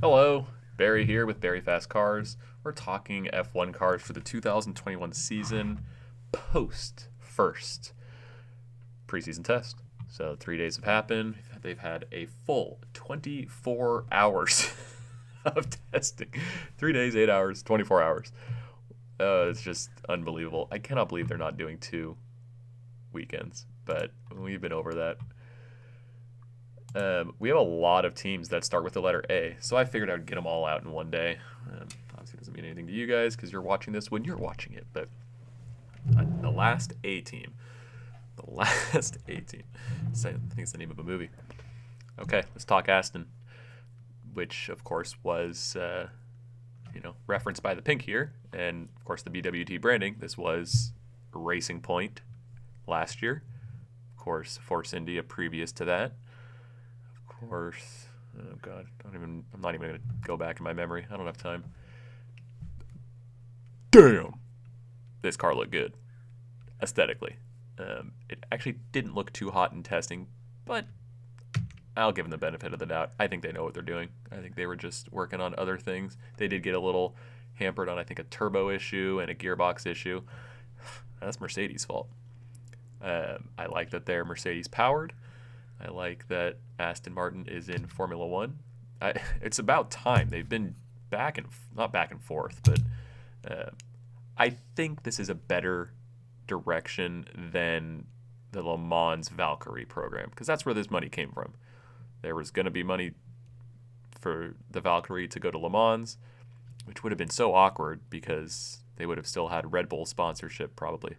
Hello, Barry here with Barry Fast Cars. We're talking F1 cars for the 2021 season post first preseason test. So 3 days have happened. They've had a full 24 hours of testing. 3 days, 8 hours, 24 hours. It's just unbelievable. I cannot believe they're not doing 2 weekends, but we've been over that. We have a lot of teams that start with the letter A, so I figured I'd get them all out in one day. Obviously, it doesn't mean anything to you guys because you're watching this when you're watching it, but the last A team. The last A team. I think it's the name of a movie. Okay, let's talk Aston, which, of course, was referenced by the pink here, and, of course, the BWT branding. This was Racing Point last year. Of course, Force India previous to that. Of course, oh god, I'm not even gonna go back in my memory. I don't have time. Damn, this car looked good aesthetically. It actually didn't look too hot in testing, but I'll give them the benefit of the doubt. I think they know what they're doing. I think they were just working on other things. They did get a little hampered on, I think, a turbo issue and a gearbox issue. That's Mercedes' fault. I like that they're Mercedes powered. I like that Aston Martin is in Formula One. It's about time. They've been not back and forth, but I think this is a better direction than the Le Mans Valkyrie program, because that's where this money came from. There was going to be money for the Valkyrie to go to Le Mans, which would have been so awkward because they would have still had Red Bull sponsorship probably.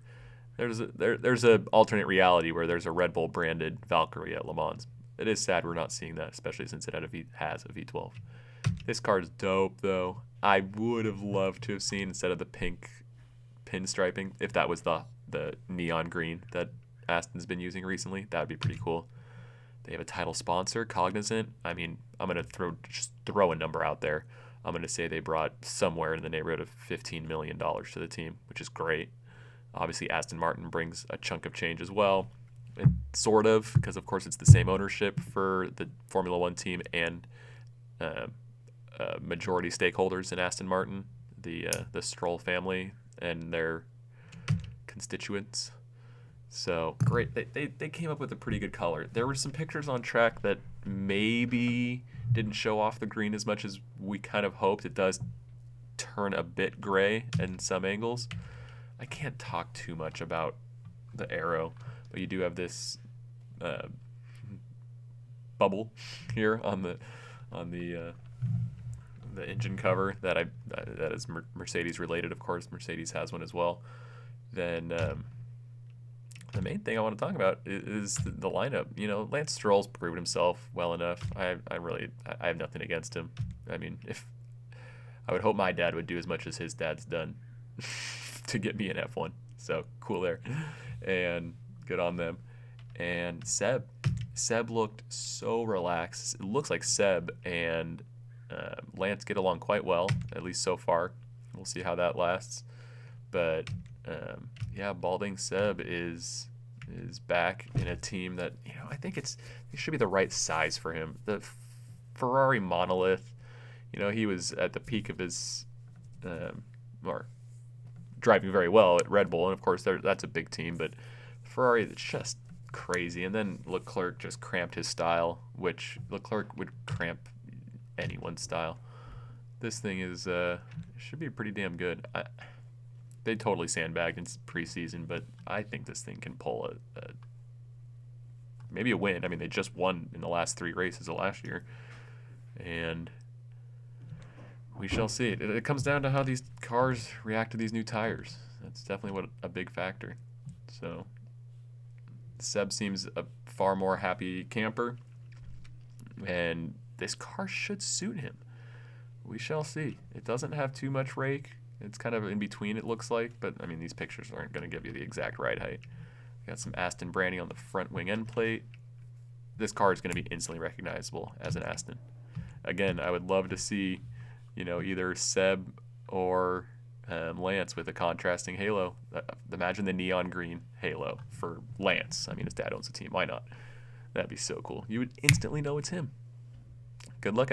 There's a alternate reality where there's a Red Bull branded Valkyrie at Le Mans. It is sad we're not seeing that, especially since it has a V12. This car's dope though. I would have loved to have seen, instead of the pink pinstriping, if that was the neon green that Aston's been using recently. That would be pretty cool. They have a title sponsor, Cognizant. I mean, I'm gonna throw a number out there. I'm gonna say they brought somewhere in the neighborhood of $15 million to the team, which is great. Obviously, Aston Martin brings a chunk of change as well, sort of, because of course it's the same ownership for the Formula One team and majority stakeholders in Aston Martin, the Stroll family and their constituents. So great, they came up with a pretty good color. There were some pictures on track that maybe didn't show off the green as much as we kind of hoped. It does turn a bit gray in some angles. I can't talk too much about the aero, but you do have this bubble here on the engine cover that is Mercedes related. Of course, Mercedes has one as well. Then the main thing I want to talk about is the lineup. You know, Lance Stroll's proven himself well enough. I have nothing against him. I mean, if I would hope my dad would do as much as his dad's done to get me in F1. So cool there. And good on them. And Seb looked so relaxed. It looks like Seb and Lance get along quite well, at least so far. We'll see how that lasts. But yeah, Balding Seb is back in a team that, I think it should be the right size for him. The Ferrari monolith, he was at the peak of his or driving very well at Red Bull, and of course that's a big team, but Ferrari is just crazy. And then Leclerc just cramped his style, which Leclerc would cramp anyone's style. This thing is should be pretty damn good. They totally sandbagged in preseason, but I think this thing can pull maybe a win. I mean, they just won in the last 3 races of last year, and we shall see. It comes down to how these cars react to these new tires. That's definitely a big factor. So Seb seems a far more happy camper, and this car should suit him. We shall see. It doesn't have too much rake. It's kind of in between, it looks like, but I mean, these pictures aren't going to give you the exact ride height. Got some Aston branding on the front wing end plate. This car is going to be instantly recognizable as an Aston. Again, I would love to see either Seb or Lance with a contrasting halo. Imagine the neon green halo for Lance. I mean, his dad owns the team. Why not? That'd be so cool. You would instantly know it's him. Good luck out.